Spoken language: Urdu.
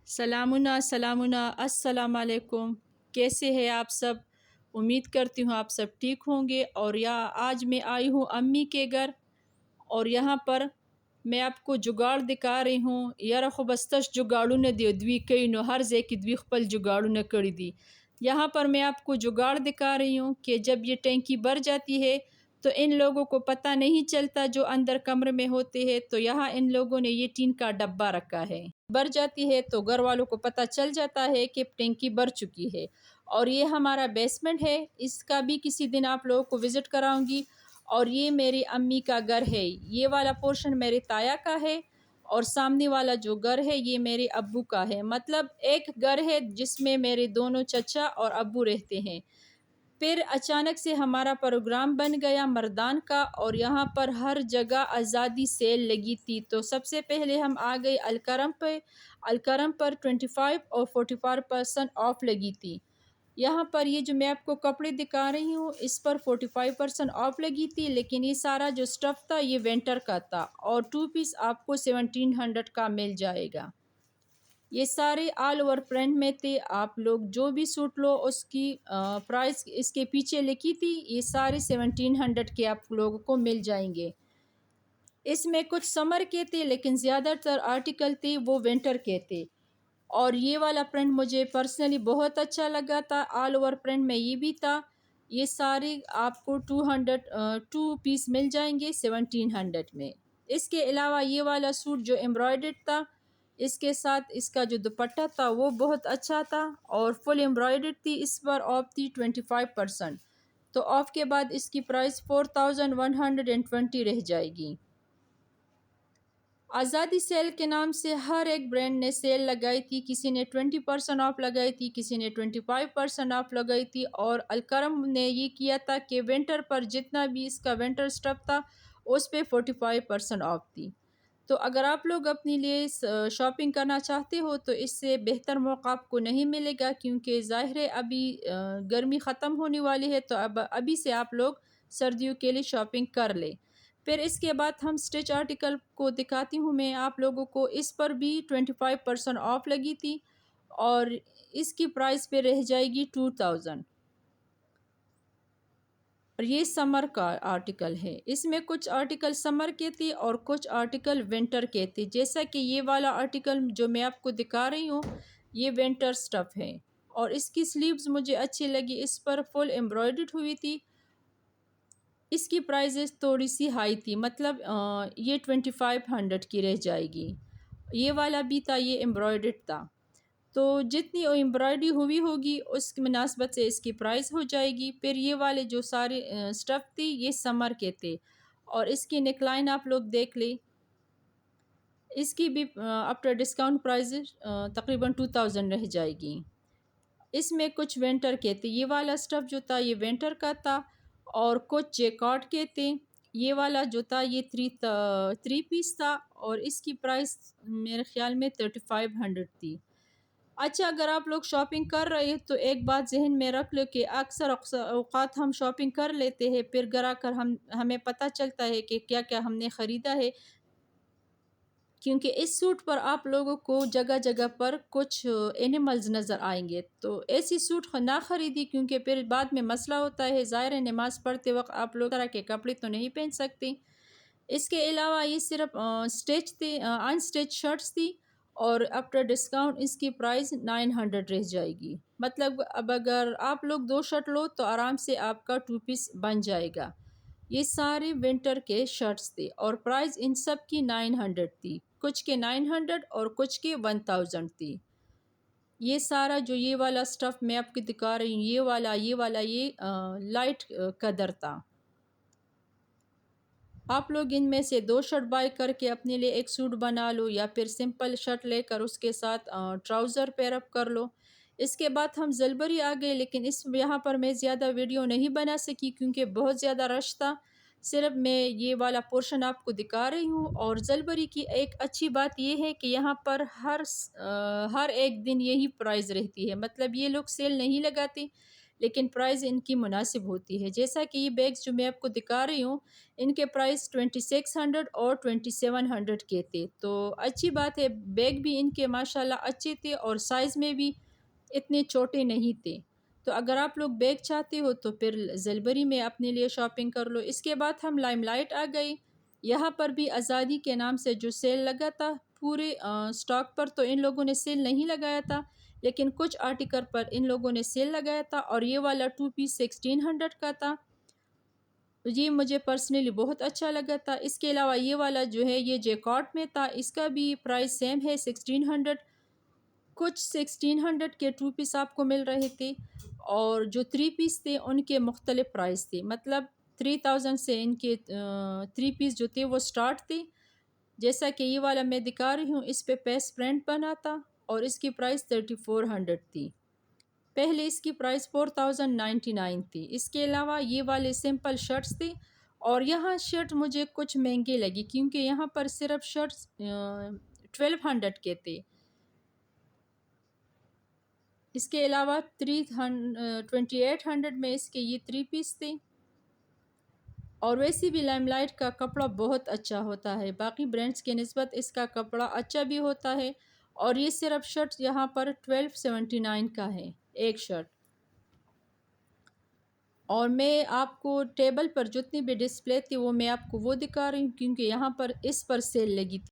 سلامنا سلامنا السلام علیکم، کیسے ہیں آپ سب؟ امید کرتی ہوں آپ سب ٹھیک ہوں گے۔ اور آج میں آئی ہوں امی کے گھر، اور یہاں پر میں آپ کو جگاڑ دکھا رہی ہوں۔ یار خو بستش جگاڑو نے دی دوی کئی نو ہر زیکی دوی خپل جگاڑو نے کری دی۔ یہاں پر میں آپ کو جگاڑ دکھا رہی ہوں کہ جب یہ ٹینکی بھر جاتی ہے تو ان لوگوں کو پتہ نہیں چلتا جو اندر کمرے میں ہوتے ہیں۔ تو یہاں ان لوگوں نے یہ ٹین کا ڈبہ رکھا ہے، بھر جاتی ہے تو گھر والوں کو پتہ چل جاتا ہے کہ ٹینکی بھر چکی ہے۔ اور یہ ہمارا بیسمنٹ ہے، اس کا بھی کسی دن آپ لوگوں کو وزٹ کراؤں گی۔ اور یہ میری امی کا گھر ہے، یہ والا پورشن میرے تایا کا ہے، اور سامنے والا جو گھر ہے یہ میرے ابو کا ہے۔ مطلب ایک گھر ہے جس میں میرے دونوں چچا اور ابو رہتے ہیں۔ پھر اچانک سے ہمارا پروگرام بن گیا مردان کا، اور یہاں پر ہر جگہ آزادی سیل لگی تھی۔ تو سب سے پہلے ہم آ گئے الکرم پہ۔ الکرم پر 25 اور 44% آف لگی تھی۔ یہاں پر یہ جو میں آپ کو کپڑے دکھا رہی ہوں اس پر 45% آف لگی تھی، لیکن یہ سارا جو سٹف تھا یہ ونٹر کا تھا، اور 2 پیس آپ کو 1700 کا مل جائے گا۔ یہ سارے آل اوور پرنٹ میں تھے، آپ لوگ جو بھی سوٹ لو اس کی پرائس اس کے پیچھے لکھی تھی۔ یہ سارے 1700 کے آپ لوگوں کو مل جائیں گے۔ اس میں کچھ سمر کے تھے لیکن زیادہ تر آرٹیکل تھے وہ ونٹر کے تھے۔ اور یہ والا پرنٹ مجھے پرسنلی بہت اچھا لگا تھا، آل اوور پرنٹ میں یہ بھی تھا۔ یہ سارے آپ کو 2 پیس مل جائیں گے 1700 میں۔ اس کے علاوہ یہ والا سوٹ جو ایمبرائڈڈ تھا، اس کے ساتھ اس کا جو دوپٹہ تھا وہ بہت اچھا تھا، اور فل ایمبرائڈڈ تھی، اس پر آف تھی 25%۔ تو آف کے بعد اس کی پرائس 4120 رہ جائے گی۔ آزادی سیل کے نام سے ہر ایک برانڈ نے سیل لگائی تھی، کسی نے 20% آف لگائی تھی، کسی نے 25% آف لگائی تھی، اور الکرم نے یہ کیا تھا کہ ونٹر پر جتنا بھی اس کا ونٹر سٹف تھا اس پہ 45% آف تھی۔ تو اگر آپ لوگ اپنے لیے شاپنگ کرنا چاہتے ہو تو اس سے بہتر موقع آپ کو نہیں ملے گا، کیونکہ ظاہر ہے ابھی گرمی ختم ہونے والی ہے، تو ابھی سے آپ لوگ سردیوں کے لیے شاپنگ کر لیں۔ پھر اس کے بعد ہم سٹیچ آرٹیکل کو دکھاتی ہوں میں آپ لوگوں کو۔ اس پر بھی 25% آف لگی تھی، اور اس کی پرائس پہ رہ جائے گی 2000۔ اور یہ سمر کا آرٹیکل ہے، اس میں کچھ آرٹیکل سمر کے تھے اور کچھ آرٹیکل ونٹر کے تھے۔ جیسا کہ یہ والا آرٹیکل جو میں آپ کو دکھا رہی ہوں یہ ونٹر سٹف ہے، اور اس کی سلیوز مجھے اچھی لگی، اس پر فل ایمبرائڈڈ ہوئی تھی۔ اس کی پرائزز تھوڑی سی ہائی تھی، مطلب یہ 2500 کی رہ جائے گی۔ یہ والا بھی تھا، یہ ایمبرائڈڈ تھا، تو جتنی ایمبرائڈری ہوئی ہوگی اس کی مناسبت سے اس کی پرائس ہو جائے گی۔ پھر یہ والے جو سارے سٹف تھی یہ سمر کے تھے، اور اس کی نیک لائن آپ لوگ دیکھ لیں، اس کی بھی آفٹر ڈسکاؤنٹ پرائز تقریباً 2000 رہ جائے گی۔ اس میں کچھ ونٹر کے تھے، یہ والا سٹف جو تھا یہ ونٹر کا تھا، اور کچھ جیکارڈ کے تھے۔ یہ والا جو تھا یہ 3 پیس تھا، اور اس کی پرائس میرے خیال میں 3500 تھی۔ اچھا، اگر آپ لوگ شاپنگ کر رہے ہیں تو ایک بات ذہن میں رکھ لو کہ اکثر اوقات ہم شاپنگ کر لیتے ہیں، پھر گھر آ کر ہمیں پتہ چلتا ہے کہ کیا کیا ہم نے خریدا ہے، کیونکہ اس سوٹ پر آپ لوگوں کو جگہ جگہ پر کچھ اینیملز نظر آئیں گے، تو ایسی سوٹ نہ خریدی، کیونکہ پھر بعد میں مسئلہ ہوتا ہے۔ ظاہر ہے نماز پڑھتے وقت آپ لوگ طرح کے کپڑے تو نہیں پہن سکتے۔ اس کے علاوہ یہ صرف سٹیچ تھی، ان سٹیچ شرٹس تھی، اور آفٹر ڈسکاؤنٹ اس کی پرائس 900 رہ جائے گی۔ مطلب اب اگر آپ لوگ 2 شرٹ لو تو آرام سے آپ کا 2 پیس بن جائے گا۔ یہ سارے ونٹر کے شرٹس تھے، اور پرائس ان سب کی 900 تھی، کچھ کے 900 اور کچھ کے 1000 تھی۔ یہ سارا جو یہ والا سٹف میں آپ کو دکھا رہی ہوں، یہ والا لائٹ قدر تھا۔ آپ لوگ ان میں سے 2 شرٹ بائی کر کے اپنے لیے ایک سوٹ بنا لو، یا پھر سمپل شرٹ لے کر اس کے ساتھ ٹراؤزر پیر اپ کر لو۔ اس کے بعد ہم زلبری آ گئے، لیکن یہاں پر میں زیادہ ویڈیو نہیں بنا سکی کیونکہ بہت زیادہ رش تھا، صرف میں یہ والا پورشن آپ کو دکھا رہی ہوں۔ اور زلبری کی ایک اچھی بات یہ ہے کہ یہاں پر ہر ایک دن یہی پرائز رہتی ہے، مطلب یہ لوگ سیل نہیں لگاتے، لیکن پرائز ان کی مناسب ہوتی ہے۔ جیسا کہ یہ بیگز جو میں آپ کو دکھا رہی ہوں ان کے پرائز 2600 اور 2700 کے تھے، تو اچھی بات ہے، بیگ بھی ان کے ماشاءاللہ اچھے تھے اور سائز میں بھی اتنے چھوٹے نہیں تھے۔ تو اگر آپ لوگ بیگ چاہتے ہو تو پھر زلبری میں اپنے لیے شاپنگ کر لو۔ اس کے بعد ہم لائم لائٹ آ گئی، یہاں پر بھی آزادی کے نام سے جو سیل لگا تھا پورے سٹاک پر تو ان لوگوں نے سیل نہیں لگایا تھا، لیکن کچھ آرٹیکل پر ان لوگوں نے سیل لگایا تھا، اور یہ والا 2 پیس 1600 کا تھا، یہ مجھے پرسنلی بہت اچھا لگا تھا۔ اس کے علاوہ یہ والا جو ہے یہ جیکارٹ میں تھا، اس کا بھی پرائس سیم ہے 1600، کچھ 1600 کے 2 پیس آپ کو مل رہے تھے، اور جو 3 پیس تھے ان کے مختلف پرائس تھے، مطلب 3000 سے ان کے 3 پیس جو تھے وہ سٹارٹ تھے۔ جیسا کہ یہ والا میں دکھا رہی ہوں اس پہ پیس پرنٹ بنا تھا اور اس کی پرائس 3400 تھی، پہلے اس کی پرائس 4099 تھی۔ اس کے علاوہ یہ والے سمپل شرٹس تھے، اور یہاں شرٹ مجھے کچھ مہنگے لگی کیونکہ یہاں پر صرف شرٹس 1200 کے تھے۔ اس کے علاوہ 2800 میں اس کے یہ 3 پیس تھے، اور ویسے بھی لائم لائٹ کا کپڑا بہت اچھا ہوتا ہے، باقی برانڈز کے نسبت اس کا کپڑا اچھا بھی ہوتا ہے، اور یہ صرف شرٹ یہاں پر 1279 کا ہے ایک شرٹ۔ اور میں آپ کو ٹیبل پر جتنی بھی ڈسپلے تھی وہ میں آپ کو وہ دکھا رہی ہوں کیونکہ یہاں پر اس پر سیل لگی تھی۔